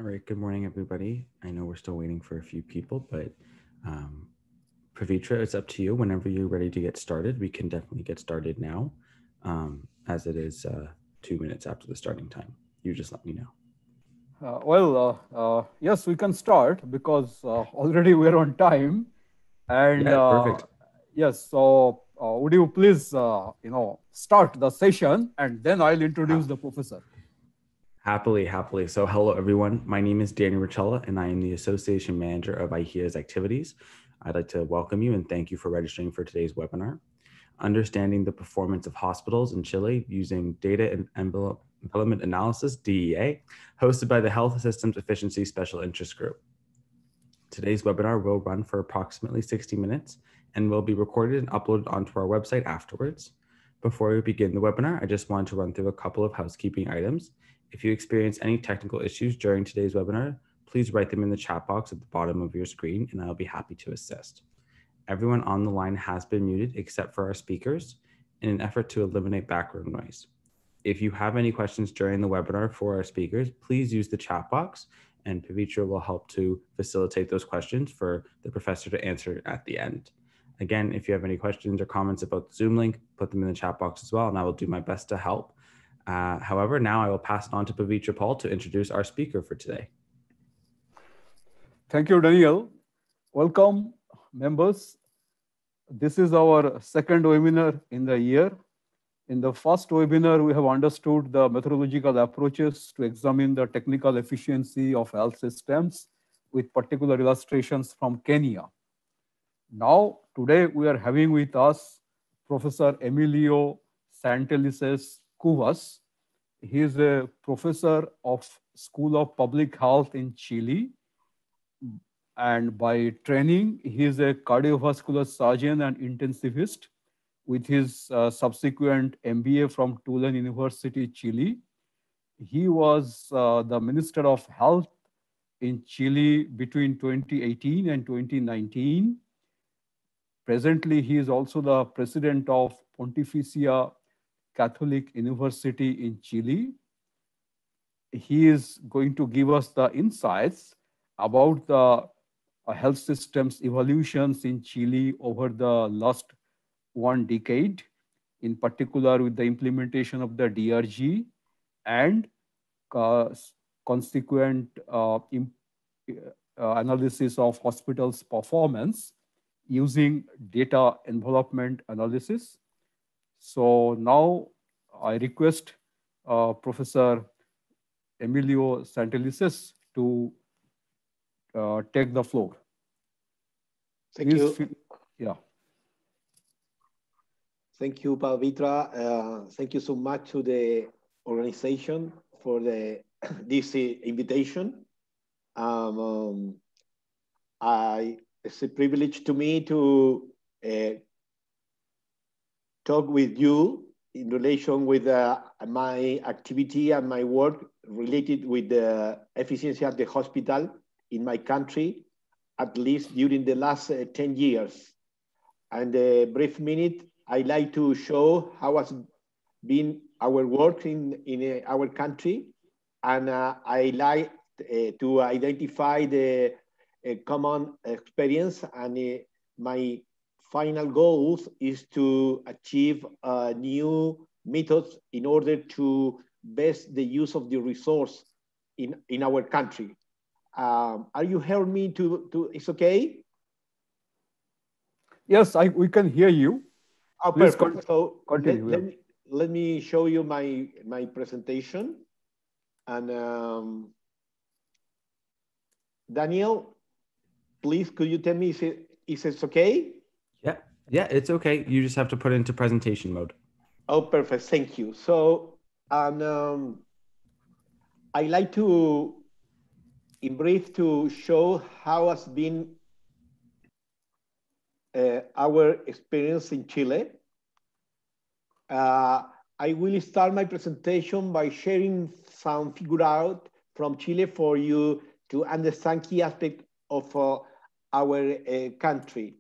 All right, good morning, everybody. I know we're still waiting for a few people, but Pravitra, it's up to you. Whenever you're ready to get started, we can definitely get started now, as it is 2 minutes after the starting time. You just let me know. Yes, we can start because already we're on time. And Yeah, perfect. yes, so would you please, start the session and then I'll introduce Ha- the professor. happily, happily. So, hello, everyone. My name is Danny Richella, and I am the Association Manager of iHEA's activities. I'd like to welcome you and thank you for registering for today's webinar. Understanding the performance of hospitals in Chile using Data Envelopment Analysis, DEA, hosted by the Health Systems Efficiency Special Interest Group. Today's webinar will run for approximately 60 minutes and will be recorded and uploaded onto our website afterwards. Before we begin the webinar, I just want to run through a couple of housekeeping items. If you experience any technical issues during today's webinar, please write them in the chat box at the bottom of your screen and I'll be happy to assist. Everyone on the line has been muted except for our speakers in an effort to eliminate background noise. If you have any questions during the webinar for our speakers, please use the chat box and Pavitra will help to facilitate those questions for the professor to answer at the end. Again, if you have any questions or comments about the Zoom link, put them in the chat box as well, and I will do my best to help. However, now I will pass it on to Pavitra Paul to introduce our speaker for today. Thank you, Daniel. Welcome, members. This is our second webinar in the year. In the first webinar, we have understood the methodological approaches to examine the technical efficiency of health systems with particular illustrations from Kenya. Now, today we are having with us Professor Emilio Santelices Cuvas. He is a professor of School of Public Health in Chile. And by training, he is a cardiovascular surgeon and intensivist with his subsequent MBA from Tulane University, Chile. He was the Minister of Health in Chile between 2018 and 2019. Presently, he is also the president of Pontificia Catholic University in Chile. He is going to give us the insights about the health systems evolutions in Chile over the last 1 decade, in particular with the implementation of the DRG and consequent analysis of hospitals' performance using data envelopment analysis. So now I request Professor Emilio Santelices to take the floor. Thank you. Yeah. Thank you, Pavitra. Thank you so much to the organization for this invitation. It's a privilege to me to talk with you in relation with my activity and my work related with the efficiency of the hospital in my country, at least during the last 10 years. And a brief minute, I'd like to show how has been our work in our country. And I like to identify the common experience. And my final goals is to achieve new methods in order to best the use of the resource in our country. Are you hearing me? It's okay? Yes, we can hear you. Oh, please perfect. So continue. Let me show you my presentation. And Daniel, please, could you tell me is it okay? Yeah, it's okay. You just have to put it into presentation mode. Oh, perfect. Thank you. So, I like to, in brief, to show how has been our experience in Chile. I will start my presentation by sharing some figure out from Chile for you to understand key aspects of our country.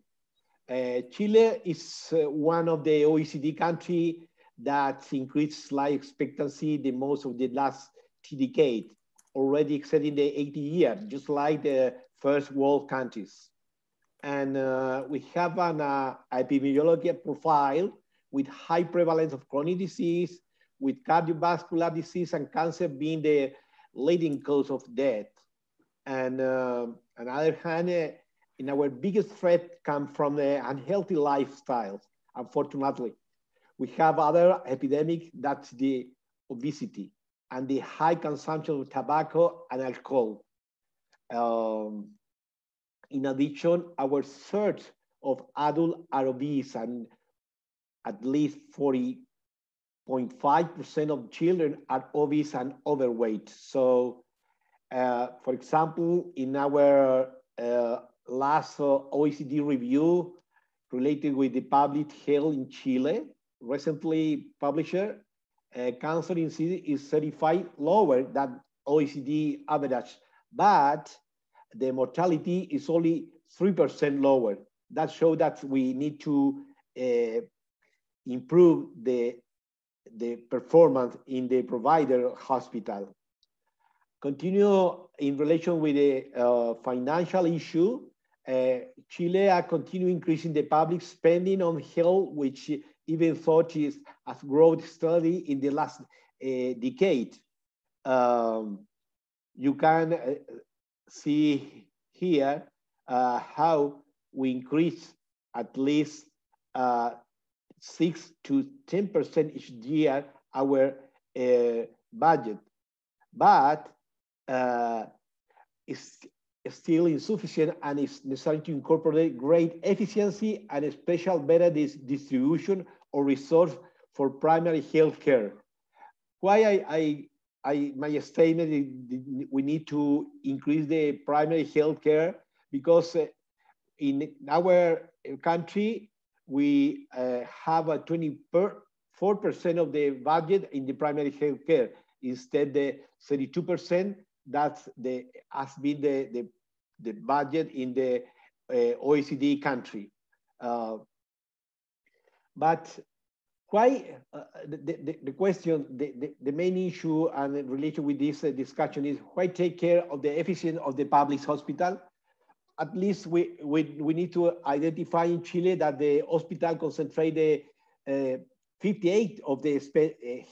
Chile is one of the OECD countries that increased life expectancy the most of the last decade. already exceeding the 80 years, just like the first world countries. And we have an epidemiological profile with high prevalence of chronic disease, with cardiovascular disease and cancer being the leading cause of death. And on the other hand, in our biggest threat come from the unhealthy lifestyles, unfortunately. We have other epidemic, that's the obesity and the high consumption of tobacco and alcohol. In addition, our third of adults are obese, and at least 40.5% of children are obese and overweight. So, for example, in our last OECD review related with the public health in Chile, recently published, cancer incidence is 35 lower than OECD average, but the mortality is only 3% lower. That shows that we need to improve the performance in the provider hospital. Continue in relation with the financial issue. Chile are continue increasing the public spending on health, which even thought is a growth study in the last decade. You can see here how we increase at least 6 to 10% each year our budget, but it's still insufficient, and it's necessary to incorporate great efficiency and a special better distribution or resource for primary health care. Why my statement is we need to increase the primary health care, because in our country, we have a 24% of the budget in the primary health care. Instead, the 32%, that's has been the budget in the OECD country. But why the question, the main issue and related with this discussion is why take care of the efficiency of the public hospital? At least we need to identify in Chile that the hospital concentrate 58 of the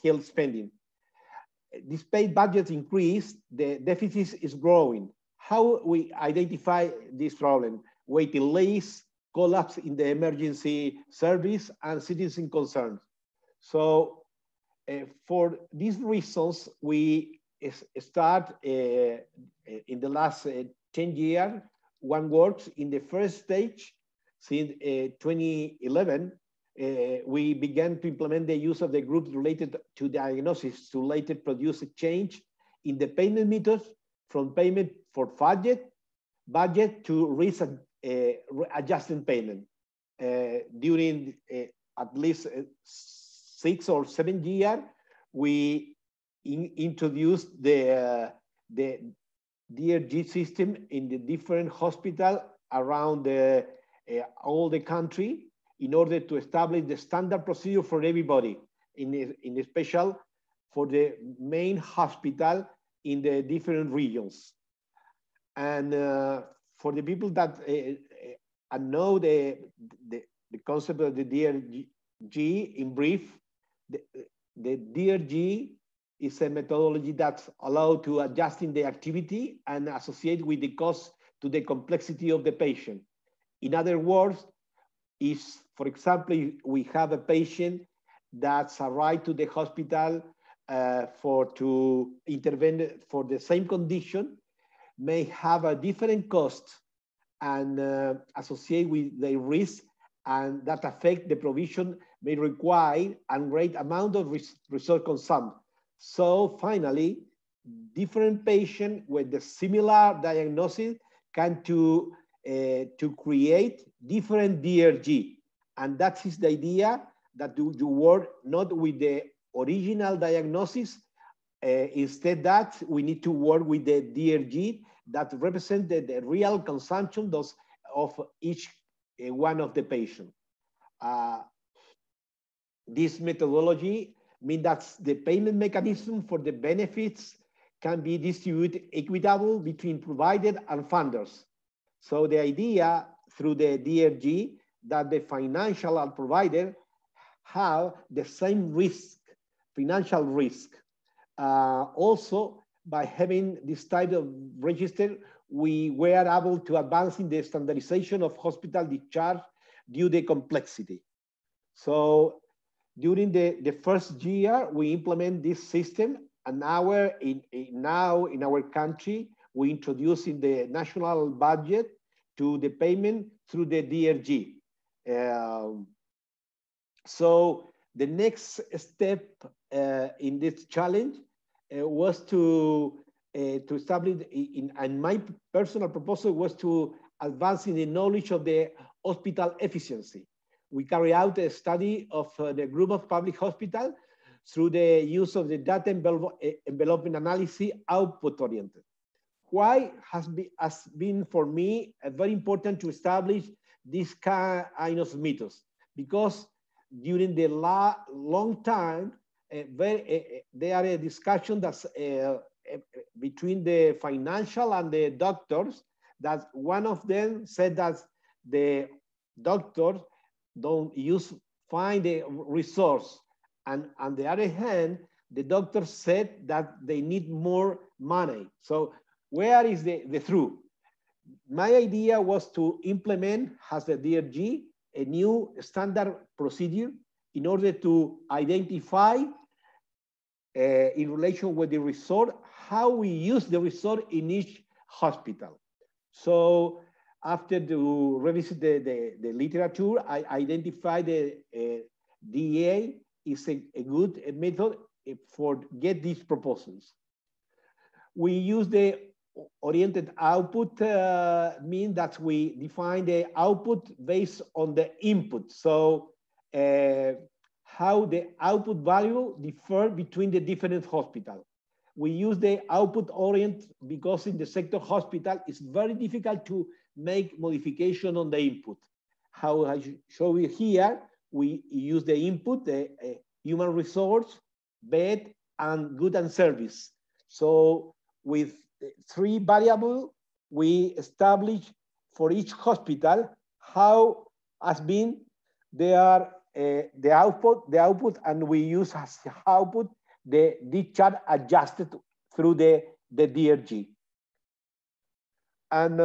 health spending. Despite budget increase, the deficit is growing. How we identify this problem? Waiting lists, collapse in the emergency service, and citizen concerns. So for these reasons, we start in the last 10 years, one works in the first stage. Since 2011, we began to implement the use of the groups related to diagnosis to later produce a change in the payment methods from payment for budget to risk adjusting payment. During at least 6 or 7 years, we introduced the DRG system in the different hospitals around all the country in order to establish the standard procedure for everybody, in special for the main hospital in the different regions. And for the people that know the concept of the DRG in brief, the DRG is a methodology that's allowed to adjusting the activity and associate with the cost to the complexity of the patient. In other words, if, for example, we have a patient that's arrived to the hospital to intervene for the same condition, may have a different cost and associate with the risk, and that affect the provision may require a great amount of resource consumed. So finally, different patients with the similar diagnosis can to create different DRG. And that is the idea, that you work not with the original diagnosis, instead that we need to work with the DRG that represent the real consumption of each one of the patients. This methodology means that the payment mechanism for the benefits can be distributed equitable between providers and funders. So the idea through the DRG that the financial and provider have the same risk, financial risk. Also, by having this type of register, we were able to advance in the standardization of hospital discharge due to the complexity. So during the first year, we implement this system, and now in our country, we introduce in the national budget to the payment through the DRG. So the next step in this challenge was to establish, and my personal proposal was to advance in the knowledge of the hospital efficiency. We carry out a study of the group of public hospitals through the use of the data envelopment analysis output oriented. Why has been for me very important to establish this kind of methods? Because during the long time, there are a discussion that's between the financial and the doctors, that one of them said that the doctors don't find a resource. And on the other hand, the doctors said that they need more money. So where is the truth? My idea was to implement, as the DRG, a new standard procedure in order to identify in relation with the resort, how we use the resort in each hospital. So after to revisit the literature, I identified the DEA is a good method for get these proposals. We use the oriented output, mean that we define the output based on the input. So how the output value differ between the different hospitals. We use the output orient because in the sector hospital, it's very difficult to make modification on the input. How I show you here, we use the input, the human resource, bed, and good and service. So with 3 variables, we establish for each hospital how has been their the output, and we use as output the discharge adjusted through the DRG. And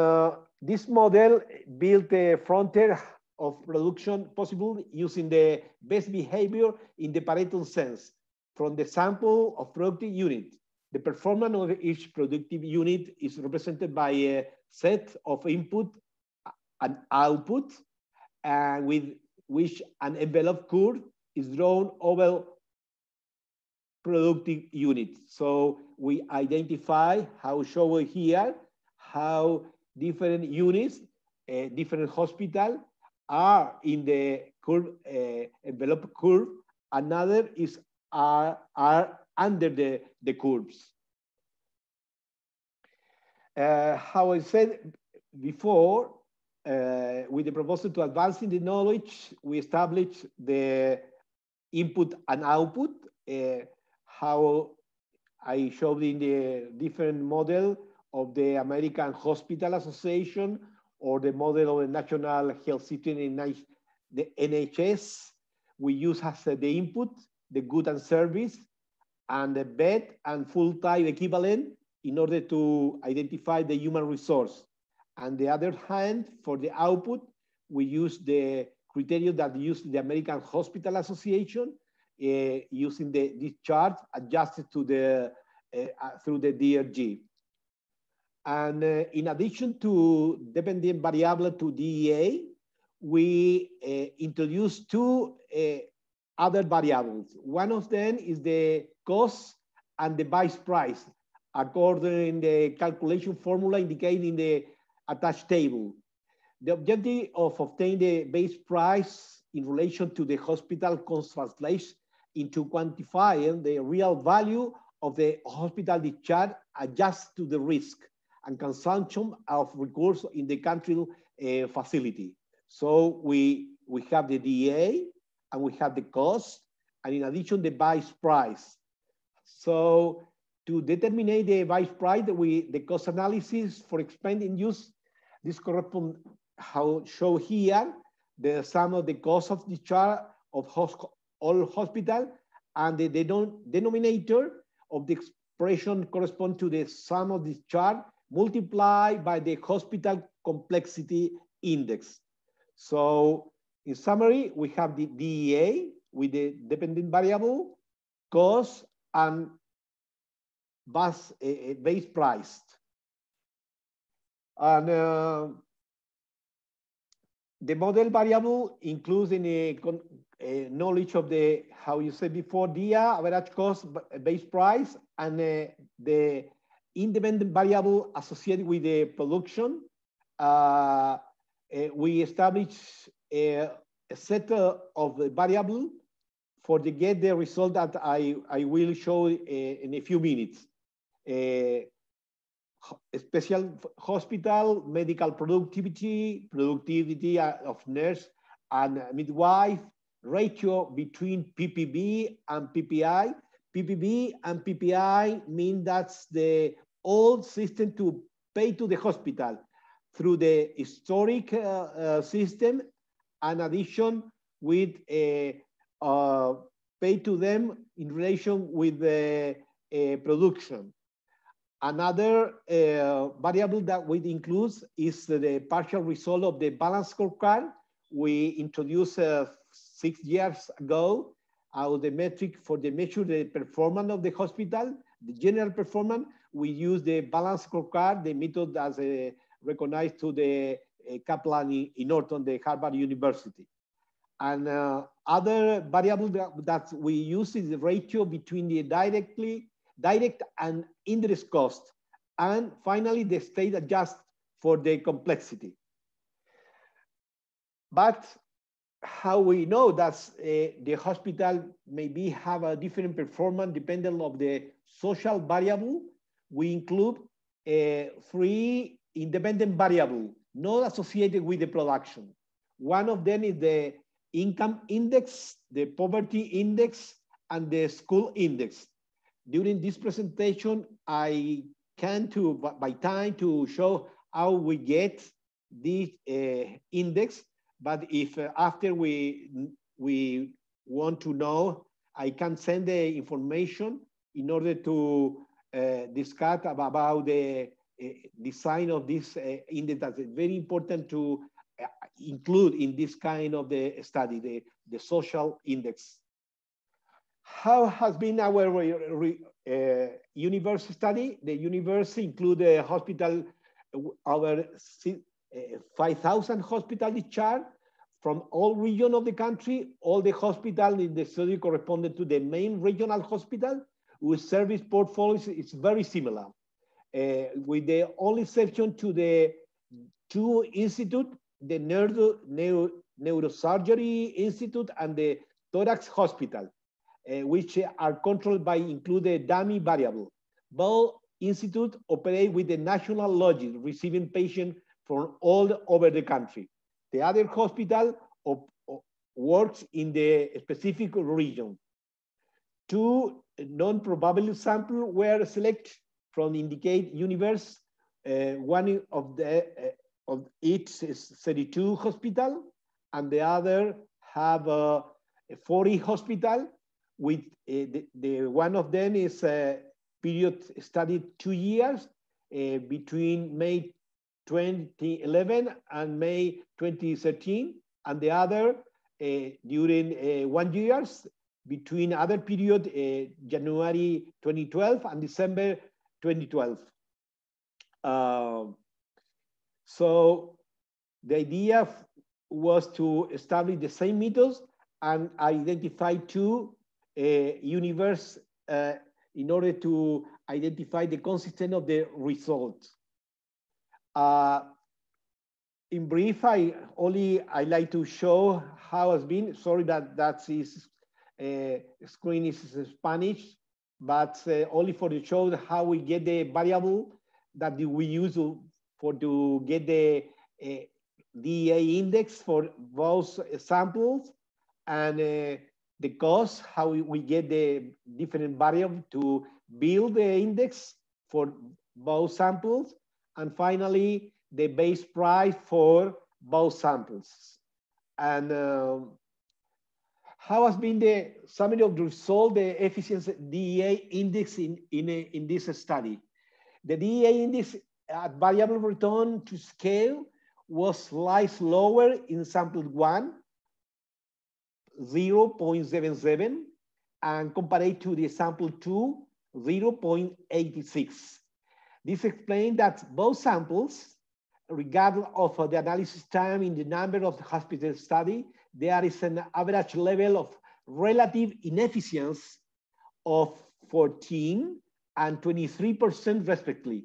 this model built a frontier of production possible using the best behavior in the Pareto sense from the sample of productive unit. The performance of each productive unit is represented by a set of input and output, and with which an envelope curve is drawn over productive units. So we identify how shown here, how different units, different hospitals are in the curve, envelope curve. Another is are under the curves. How I said before, with the proposal to advance in the knowledge, we established the input and output, how I showed in the different model of the American Hospital Association or the model of the National Health System in the NHS. We use as the input, the good and service, and the bed and full-time equivalent in order to identify the human resource. On the other hand, for the output, we use the criteria that used the American Hospital Association, using this chart adjusted to the through the DRG. And in addition to dependent variable to DEA, we introduced 2 other variables. One of them is the cost and the base price, according to the calculation formula indicated in the attached table. The objective of obtaining the base price in relation to the hospital cost translates into quantifying the real value of the hospital discharge adjusted to the risk and consumption of resources in the country facility. So we have the DA and we have the cost, and in addition, the base price. So to determine the base price, the cost analysis for expanding use, this corresponds how show here the sum of the cost of discharge of all hospital, and the denominator of the expression correspond to the sum of discharge multiplied by the hospital complexity index. So in summary, we have the DEA with the dependent variable, cost, and base price. And the model variable includes in a knowledge of the, how you said before, DIA, average cost, base price, and the independent variable associated with the production. We establish a set of variable for to get the result that I will show in a few minutes. Special hospital, medical productivity, productivity of nurse and midwife, ratio between PPB and PPI. PPB and PPI mean that's the old system to pay to the hospital through the historic system, and addition with pay to them in relation with the production. Another variable that we include is the partial result of the balance scorecard. We introduced 6 years ago the metric for the measure the performance of the hospital, the general performance. We use the balance scorecard, the method as recognized to the Kaplan in Norton, the Harvard University. And other variable that we use is the ratio between the direct and indirect cost. And finally, the state adjust for the complexity. But how we know that the hospital maybe have a different performance depending on the social variable, we include 3 independent variables not associated with the production. One of them is the income index, the poverty index, and the school index. During this presentation, I can by time to show how we get this index, but if after we want to know, I can send the information in order to discuss about the design of this index. That's very important to include in this kind of the study, the social index. How has been our universe study? The universe include a hospital, our 5,000 hospital discharge from all regions of the country. All the hospitals in the study corresponded to the main regional hospital, whose service portfolio is very similar, with the only exception to the 2 institutes, the Neurosurgery Institute and the Thorax Hospital, which are controlled by included dummy variable. Both institutes operate with the national logic, receiving patients from all over the country. The other hospital works in the specific region. 2 non-probability samples were selected from indicate universe. One of each is 32 hospital, and the other have 40 hospital. With the one of them is period studied 2 years between May 2011 and May 2013, and the other during 1 year between other period January 2012 and December 2012. So the idea was to establish the same methods and identify 2 universe in order to identify the consistency of the results. In brief, I like to show how it's been. Sorry that is screen is in Spanish, but only for the show how we get the variable that we use to get the DEA index for both samples, and the cost, how we get the different variable to build the index for both samples, and finally, the base price for both samples. And how has been the summary of the result, the efficiency DEA index in this study? The DEA index at variable return to scale was slightly lower in sample 1, 0.77, and compared to the sample 2, 0.86. This explains that both samples, regardless of the analysis time in the number of the hospital study, there is an average level of relative inefficiency of 14 and 23% respectively.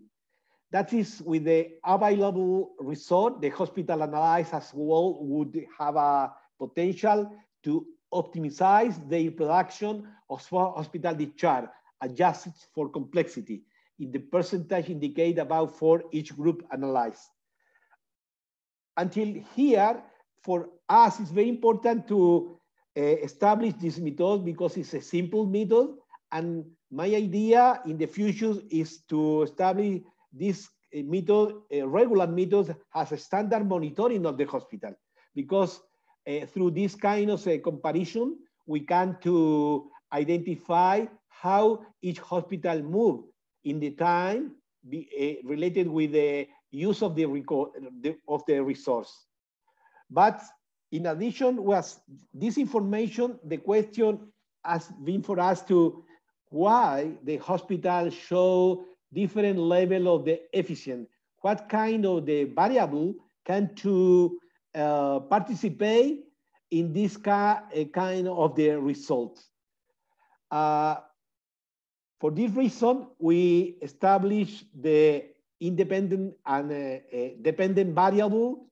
That is, with the available result, the hospital analyzed as well would have a potential to optimize the production of hospital discharge, adjusted for complexity, in the percentage indicated about for each group analyzed. Until here, for us, it's very important to establish this method because it's a simple method. And my idea in the future is to establish this method, regular method, as a standard monitoring of the hospital. Because through this kind of comparison, we can to identify how each hospital move in the time related with the use of the resource. But in addition, was this information, the question has been for us to why the hospital show different level of the efficiency. What kind of the variable can to participate in this kind of the results? For this reason, we established the independent and dependent variable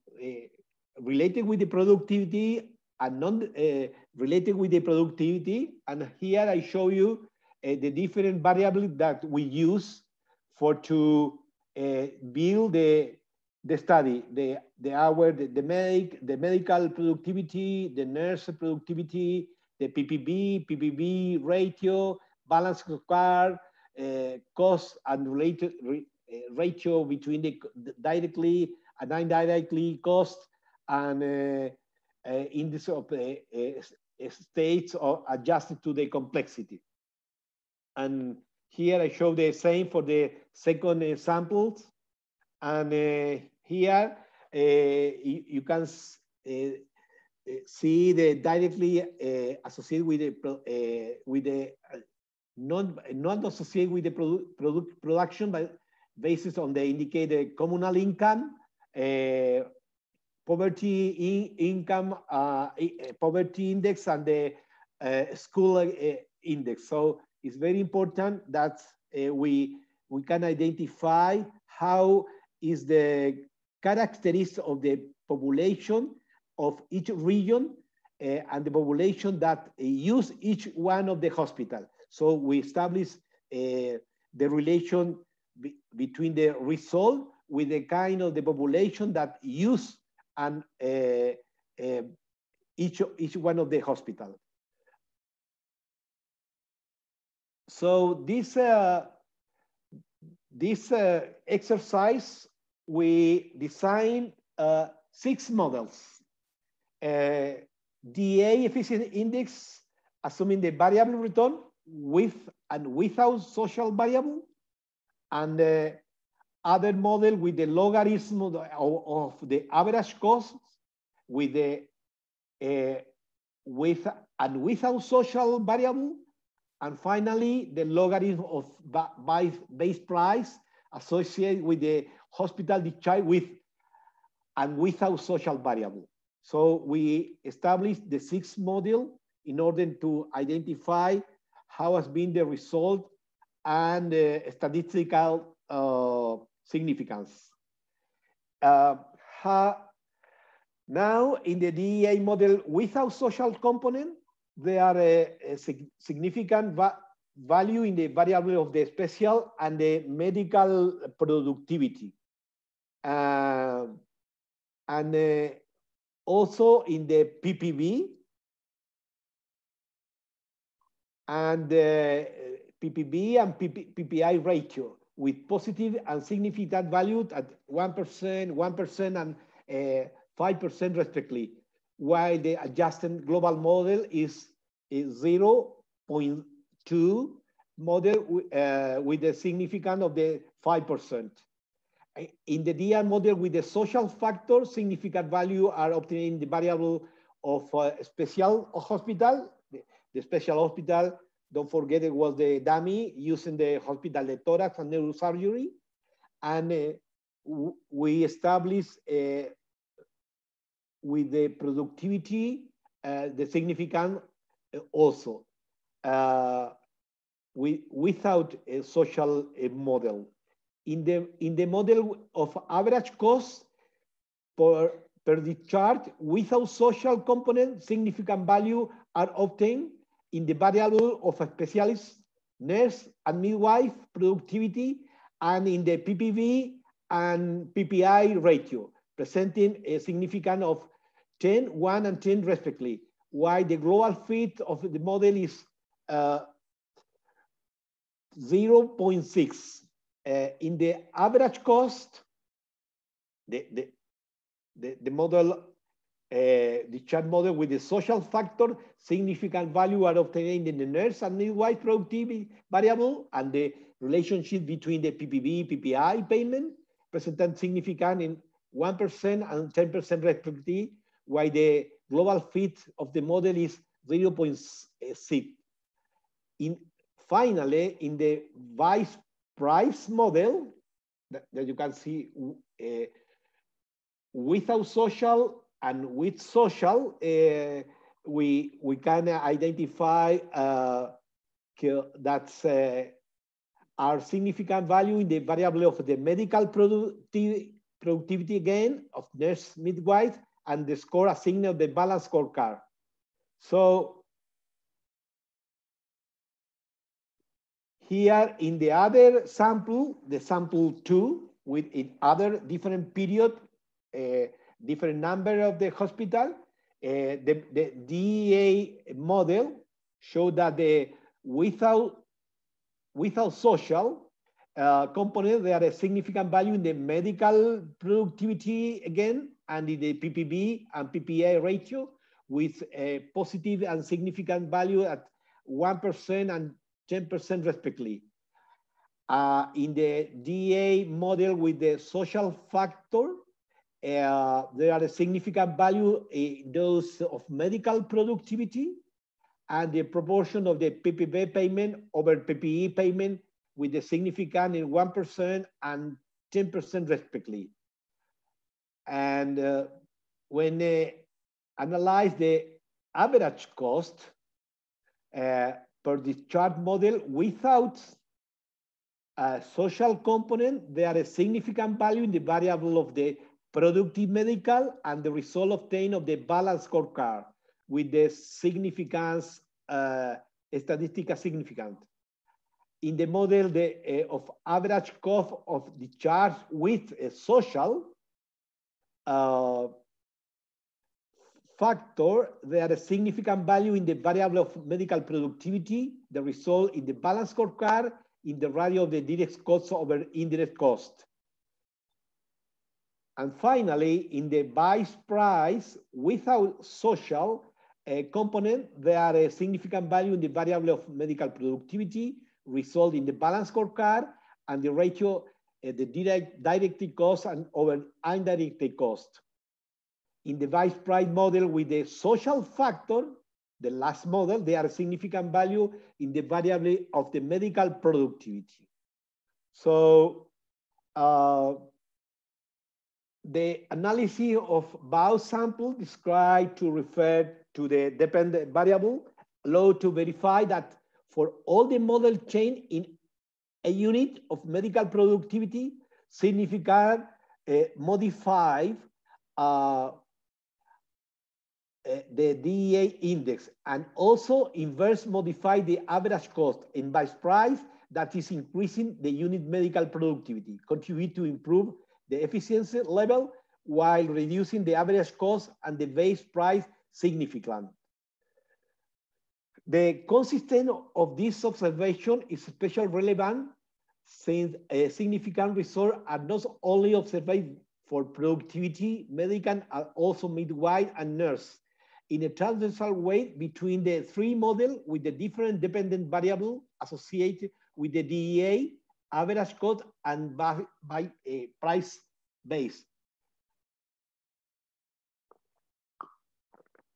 related with the productivity and non related with the productivity. And here I show you the different variables that we use for to build the study, the hour, the medical productivity, the nurse productivity, the PPB ratio, balance square, cost and related ratio between the directly and indirectly cost, and index of states or adjusted to the complexity. And here I show the same for the second samples. And here you can see the directly associated with the not associated with the production, but based on the indicated communal income, poverty income, poverty index, and the school index. So it's very important that we can identify how is the characteristics of the population of each region and the population that use each one of the hospital. So we establish the relation between the result with the kind of the population that use and each one of the hospital. So this exercise, we design 6 models. DA efficiency index, assuming the variable return with and without social variable, and the other model with the logarithm of the average cost with the with and without social variable, and finally the logarithm of base price associated with the hospital discharge with and without social variable. So we established the 6th model in order to identify how has been the result and statistical significance. Now in the DEA model without social component, there are a significant value in the variable of the special and the medical productivity. And also in the PPB, and PPB and PPI ratio with positive and significant value at 1%, and 5% respectively, while the adjusted global model is 0.2 model with the significance of the 5%. In the DR model with the social factor, significant value are obtained in the variable of special hospital. The special hospital, don't forget it was the dummy using the hospital, the thorax and neurosurgery. And we established with the productivity, the significant also, without a social model. In the model of average cost per discharge without social component, significant value are obtained in the variable of a specialist, nurse and midwife productivity, and in the PPV and PPI ratio, presenting a significance of 10, 1, and 10 respectively, while the global fit of the model is 0.6. In the average cost, the model, the chart model with the social factor, significant value are obtained in the nurse and midwife productivity variable, and the relationship between the PPV, PPI payment, presented significant in 1% and 10% respectively, while the global fit of the model is 0.6. Finally, in the vice price model that you can see without social and with social, we can identify that's our significant value in the variable of the medical productivity again of nurse midwife, and the score assigned of the balance scorecard. So here in the other sample, the sample 2, with in other different period, different number of the hospital, the DEA model showed that the without social component, there are a significant value in the medical productivity again, and in the PPB and PPA ratio with a positive and significant value at 1% and 10% respectively. In the DA model with the social factor, there are a significant value in those of medical productivity, and the proportion of the PPB payment over PPE payment with the significant in 1% and 10% respectively. And when they analyze the average cost per discharge model without a social component, there are a significant value in the variable of the productive medical and the result obtained of the balance scorecard with the significance, statistical significance. In the model of average cost of discharge with a social factor, there are a significant value in the variable of medical productivity, the result in the balance scorecard, in the ratio of the direct cost over indirect cost. And finally, in the base price without social component, there are a significant value in the variable of medical productivity, result in the balance scorecard, and the ratio, the direct cost and over indirect cost. In the vice price model with the social factor, the last model, there are a significant value in the variable of the medical productivity. So the analysis of both samples described to refer to the dependent variable allow to verify that for all the model chain in a unit of medical productivity, significant modify the DEA index, and also inverse modify the average cost in base price that is increasing the unit medical productivity, contribute to improve the efficiency level while reducing the average cost and the base price significantly. The consistency of this observation is especially relevant since significant results are not only observed for productivity, medical, are also midwife and nurse in a transversal way between the three models with the different dependent variable associated with the DEA, average cost, and by price base.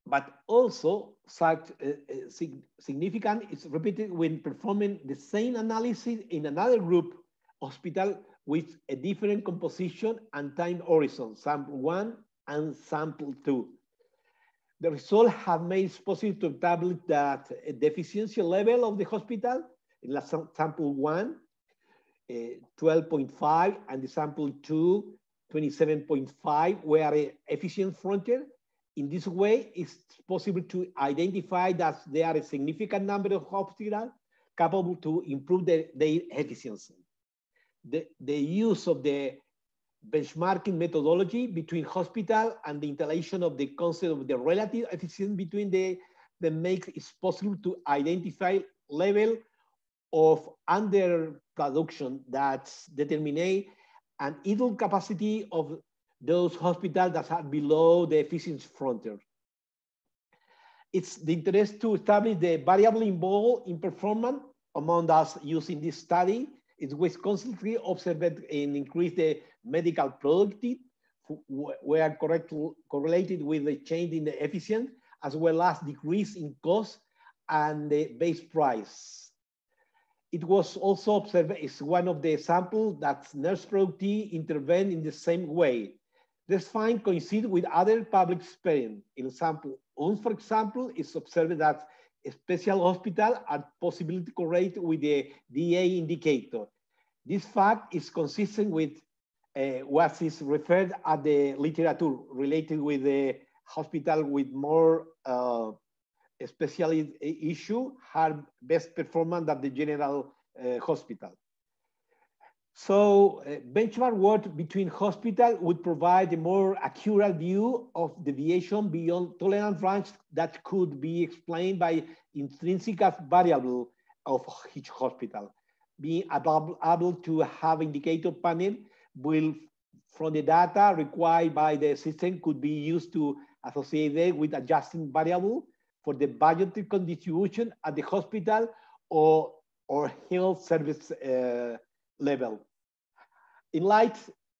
But also such significant is repeated when performing the same analysis in another group hospital with a different composition and time horizon, sample 1 and sample 2. The results have made it possible to establish that the efficiency level of the hospital in the sample 1, 12.5, and the sample 2, 27.5, were an efficient frontier. In this way, it's possible to identify that there are a significant number of hospitals capable to improve their efficiency. The use of the benchmarking methodology between hospital and the installation of the concept of the relative efficiency between the makes it possible to identify level of underproduction that's determinate an idle capacity of those hospitals that are below the efficiency frontier. It's the interest to establish the variable involved in performance among us using this study. It was constantly observed and increased the medical productivity, were correlated with the change in the efficiency, as well as decrease in cost and the base price. It was also observed as one of the samples that nurse productivity intervened in the same way. This find coincides with other public experience. In sample 1, for example, it's observed that special hospitals are possibly correlated with the DA indicator. This fact is consistent with what is referred at the literature related with the hospital with more specialist issue have best performance than the general hospital. So benchmark work between hospitals would provide a more accurate view of deviation beyond tolerance range that could be explained by intrinsic variable of each hospital. Being able to have indicator panel will, from the data required by the system, could be used to associate it with adjusting variable for the budgetary distribution at the hospital or health service level. In light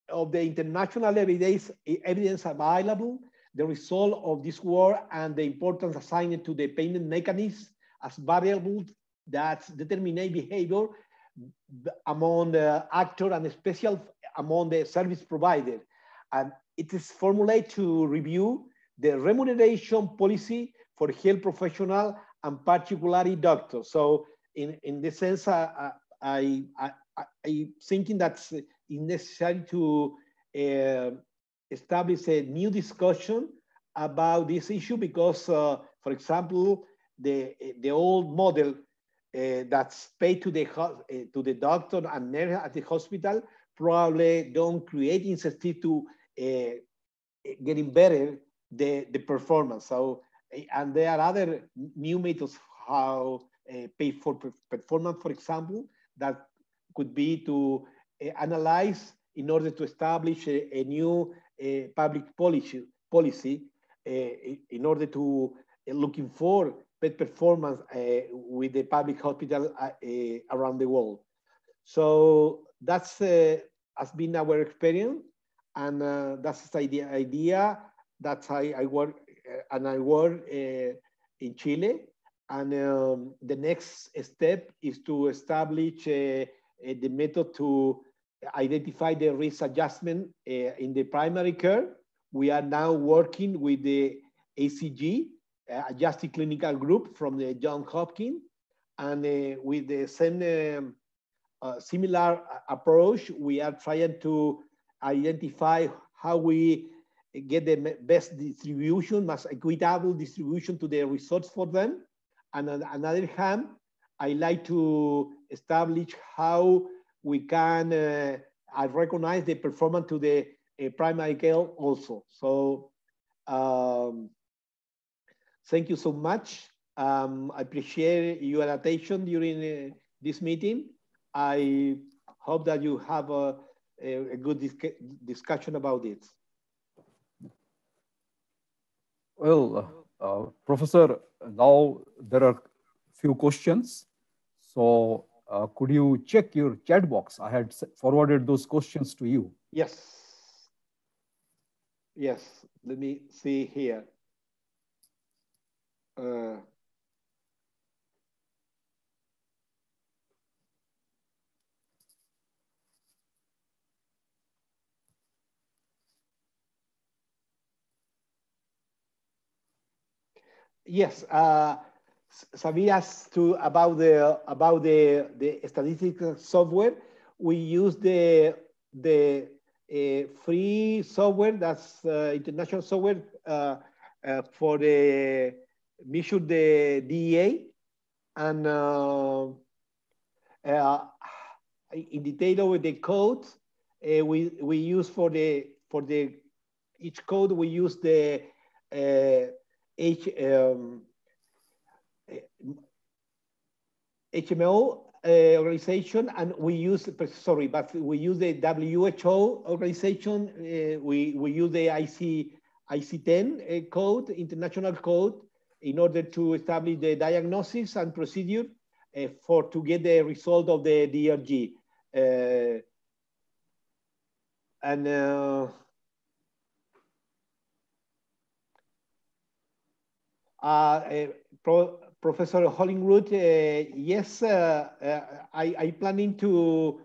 of the international evidence available, the result of this work and the importance assigned to the payment mechanism as variables that determine behavior among the actor and especially among the service provider. And it is formulated to review the remuneration policy for health professional and particularly doctors. So in this sense, I thinking that's necessary to establish a new discussion about this issue because, for example, the old model that's paid to the doctor and nurse at the hospital probably don't create incentive to getting better the performance. So, and there are other new methods how pay for performance, for example, that could be to analyze in order to establish a new public policy in order to looking for better performance with the public hospital around the world. So that's has been our experience, and that's the idea that I work and I work in Chile. And the next step is to establish the method to identify the risk adjustment in the primary care. We are now working with the ACG, Adjusted Clinical Group from the Johns Hopkins, and with the same similar approach, we are trying to identify how we get the best distribution, most equitable distribution to the results for them. And on another hand, I like to establish how we can recognize the performance to the primary care also. So thank you so much. I appreciate your attention during this meeting. I hope that you have a good discussion about it. Well, Professor, now there are few questions. So could you check your chat box? I had forwarded those questions to you. Yes. Yes, let me see here. Yes, Sabir asked about the statistical software. We use the free software, that's international software for the measure the DEA, and in detail with the code we use for the each code we use the HMO organization, and we use, sorry, but we use the WHO organization. We use the IC10 code, international code, in order to establish the diagnosis and procedure to get the result of the DRG. Professor Hollingwood, yes, I planning to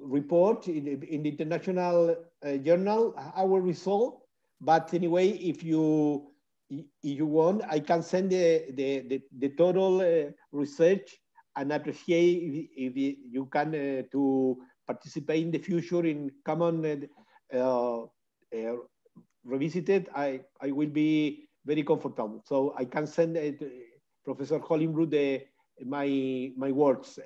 report in the international journal our result. But anyway, if you want, I can send the total research, and I appreciate if you can to participate in the future in common revisited. I will be very comfortable. So I can send Professor Hollingwood my words.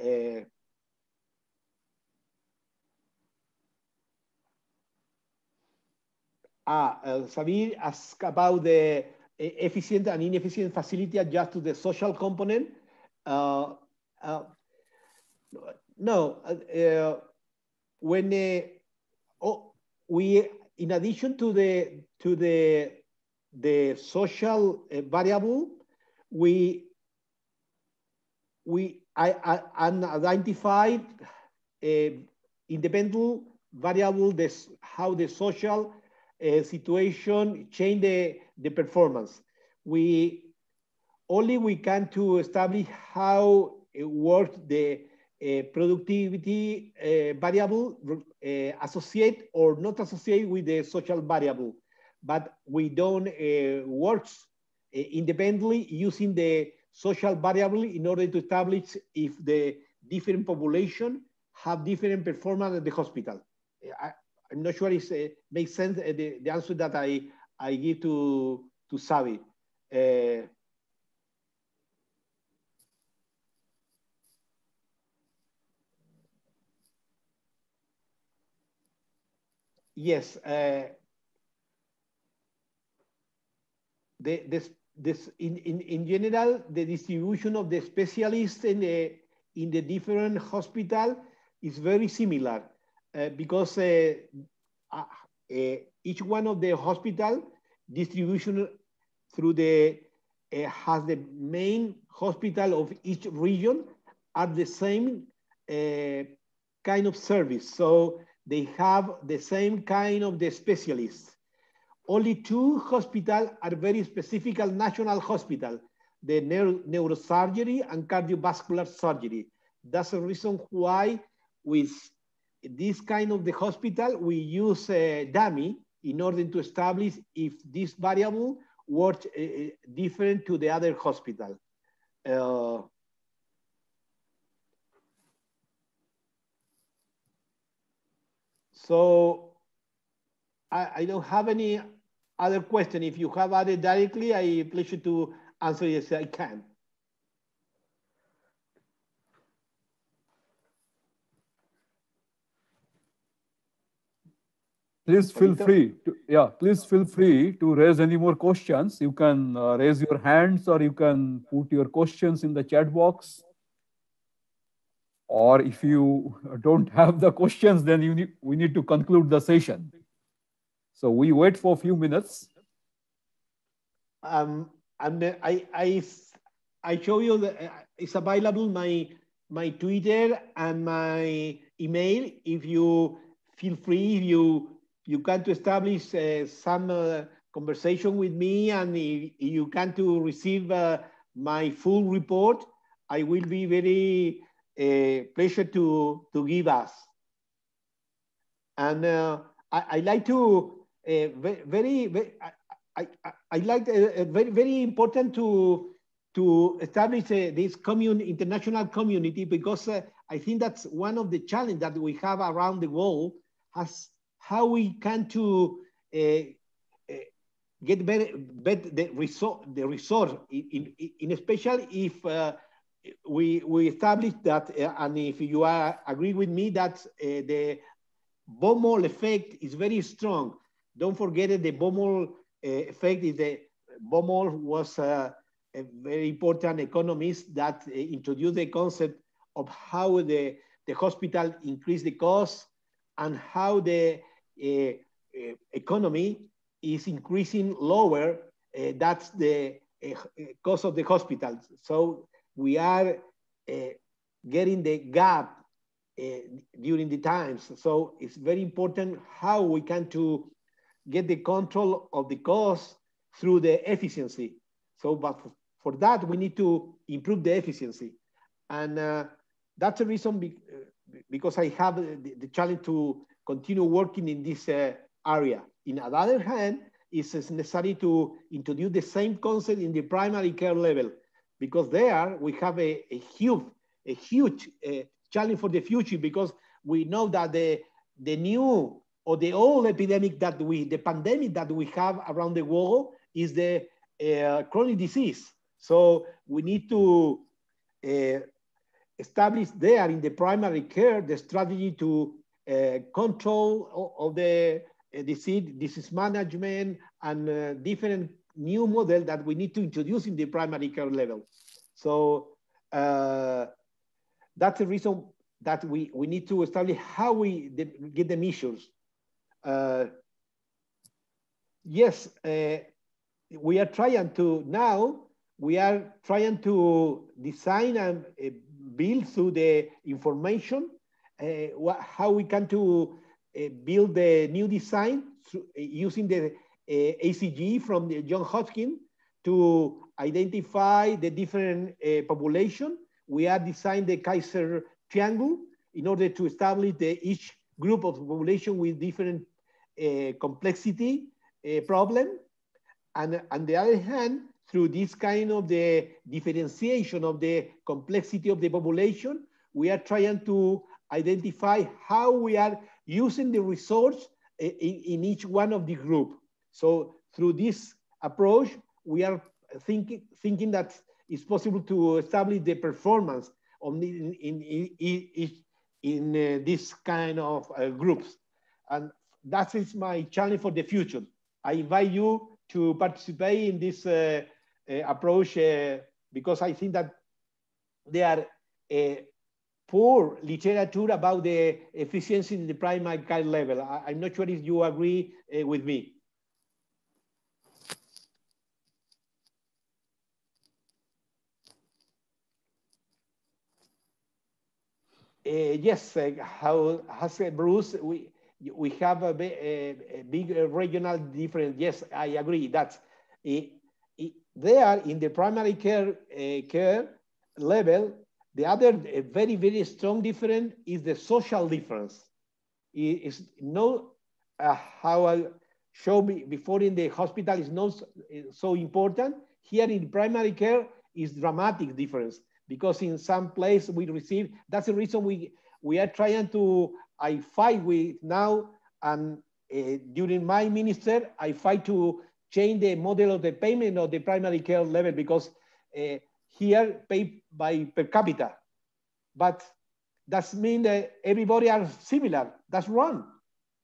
Sabir asked about the efficient and inefficient facility adjust to the social component. No, when we, in addition to the social variable, we identified independent variable, how the social situation change the performance. We can to establish how it works the productivity variable associate or not associate with the social variable, but we don't work independently using the social variable in order to establish if the different population have different performance at the hospital. I'm not sure it makes sense, the answer that I give to Savi. Yes, in general, the distribution of the specialists in the different hospital is very similar because each one of the hospital distribution through the has the main hospital of each region are the same kind of service. So they have the same kind of the specialists. Only two hospitals are very specific national hospital, the neurosurgery and cardiovascular surgery. That's the reason why with this kind of the hospital, we use a dummy in order to establish if this variable works different to the other hospital. So I don't have any other question. If you have added directly, I pleasure to answer as I can. Please feel free to, please feel free to raise any more questions. You can raise your hands, or you can put your questions in the chat box. Or if you don't have the questions, then we need to conclude the session. So we wait for a few minutes. And I show you that it's available my Twitter and my email. If you feel free, if you can to establish some conversation with me, and if you can to receive my full report, I will be very pleasure to give us. And I like to I like very important to establish this international community, because I think that's one of the challenges that we have around the world, has how we can to get better the resource in especially if we establish that, and if you agree with me that the Baumol effect is very strong. Don't forget that the Baumol effect is Baumol was a very important economist that introduced the concept of how the hospital increased the cost, and how the economy is increasing lower. That's the cost of the hospitals. So we are getting the gap during the times. So it's very important how we can to get the control of the cost through the efficiency. So, but for that, we need to improve the efficiency. And that's the reason because I have the challenge to continue working in this area. On the other hand, it's necessary to introduce the same concept in the primary care level, because there we have a huge challenge for the future, because we know that the new or the old epidemic the pandemic that we have around the world is the chronic disease. So we need to establish there in the primary care the strategy to control of the disease management, and different new model that we need to introduce in the primary care level. So that's the reason that we need to establish how we get the measures. Yes, we are trying to design and build through the information how we can to build the new design using the ACG from the Johns Hopkins to identify the different population. We are designing the Kaiser triangle in order to establish each group of population with different complexity problem. And on the other hand, through this kind of the differentiation of the complexity of the population, we are trying to identify how we are using the resource in each one of the group. So through this approach, we are thinking that it's possible to establish the performance in this kind of groups. And that is my challenge for the future. I invite you to participate in this approach because I think that there are poor literature about the efficiency in the primary care level. I'm not sure if you agree with me. Yes, how has Bruce, we have a big regional difference. Yes, I agree. That's there in the primary care level. The other very, very strong difference is the social difference. It's no how I showed before in the hospital is not so important. Here in primary care is dramatic difference, because in some place we receive, that's the reason we are trying to, I fight with now, and during my minister, I fight to change the model of the payment of the primary care level, because here pay by per capita, but that means that everybody are similar. That's wrong,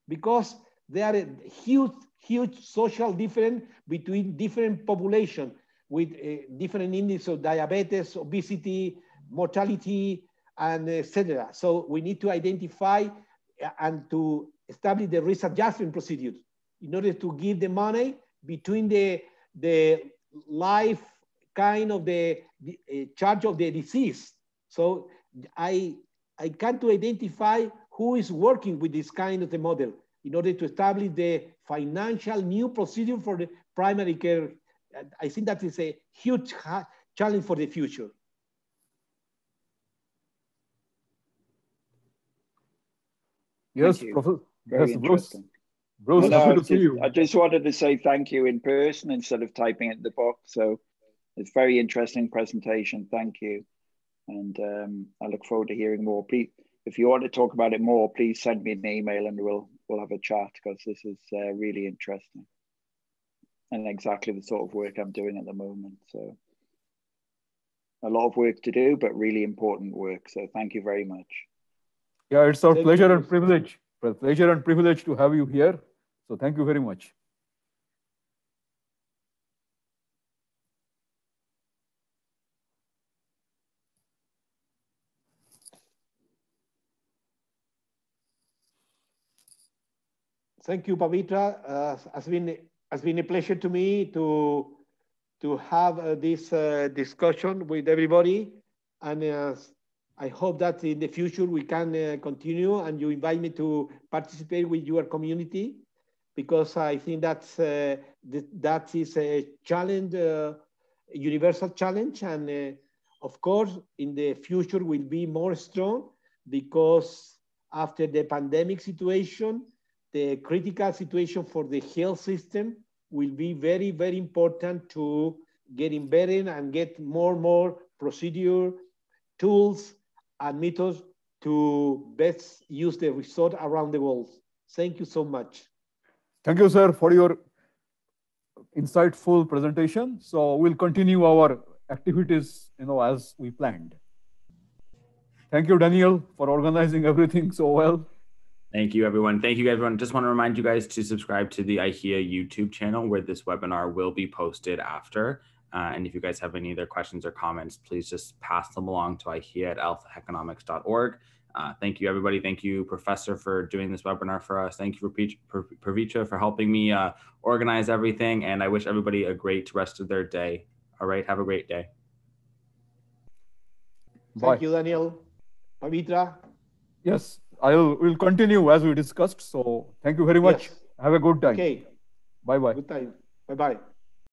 because there are a huge social difference between different populations with different indices of diabetes, obesity, mortality, and etc. So we need to identify and to establish the risk adjustment procedures in order to give the money between the life kind of the charge of the disease. So I can to identify who is working with this kind of the model in order to establish the financial new procedure for the primary care. I think that is a huge challenge for the future. Yes, Professor. Very interesting. Bruce, happy to see you. I just wanted to say thank you in person instead of typing it in the box. So it's very interesting presentation. Thank you. And I look forward to hearing more. Please, if you want to talk about it more, please send me an email and we'll have a chat, because this is really interesting and exactly the sort of work I'm doing at the moment. So a lot of work to do, but really important work. So thank you very much. Yeah, it's our pleasure and privilege. Pleasure and privilege to have you here. So thank you very much. Thank you, Pavitra. Has been a pleasure to me to have this discussion with everybody, and I hope that in the future we can continue, and you invite me to participate with your community, because I think that is a challenge, a universal challenge, and of course in the future will be more strong, because after the pandemic situation, the critical situation for the health system will be very, very important to getting better and get more procedure, tools, and methods to best use the result around the world. Thank you so much. Thank you, sir, for your insightful presentation. So we'll continue our activities, as we planned. Thank you, Daniel, for organizing everything so well. Thank you, everyone. Thank you, everyone. Just want to remind you guys to subscribe to the iHEA YouTube channel, where this webinar will be posted after. And if you guys have any other questions or comments, please just pass them along to iHEA at alphaeconomics.org. Thank you, everybody. Thank you, Professor, for doing this webinar for us. Thank you, Pavitra, for helping me organize everything. And I wish everybody a great rest of their day. All right, have a great day. Bye. Thank you, Daniel. Pavitra. Yes, we'll continue as we discussed. So thank you very much. Yes. Have a good time. Okay. Bye-bye. Good time. Bye-bye.